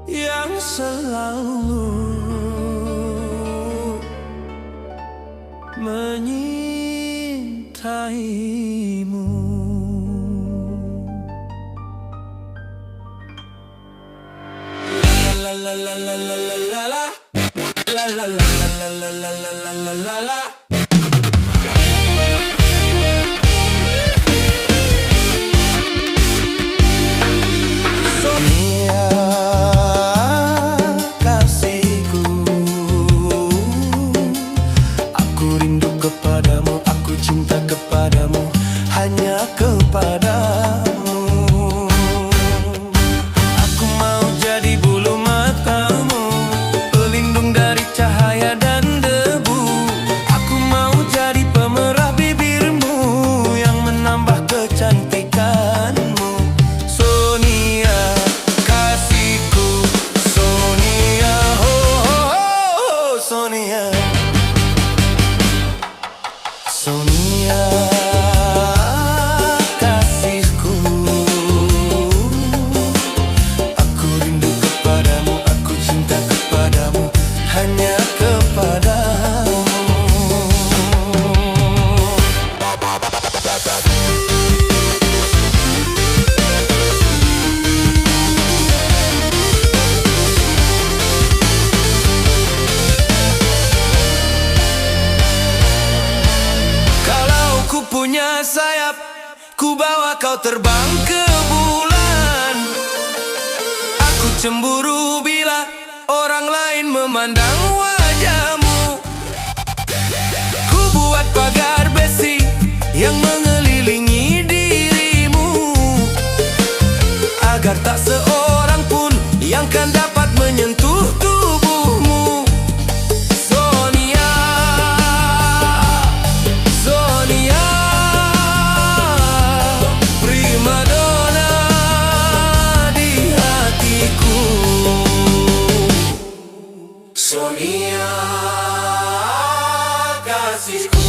yang selalu menyintaimu. La la la la la la la la la la la la la la la la la. Sonia, kasihku, aku rindu kepadamu, aku cinta kepadamu, hanya kepadamu. Aku mau jadi bulu matamu, pelindung dari cahaya dan debu. Aku mau jadi pemerah bibirmu yang menambah kecantikanmu. Sonia, kasihku, Sonia, oh, oh, oh, Sonia, Sonia, kasihku, aku rindu kepadamu, aku cinta kepadamu, hanya kepadamu. Kalau ku punya sayap, ku bawa kau terbang ke bulan. Aku cemburu bila orang lain memandang wajahmu. Ku buat pagar besi yang mengelilingi dirimu, agar tak seorang pun yang kan dapat menyentuh tubuhmu. Sonia, Sonia, primadona di hatiku. Sonia, kasihku.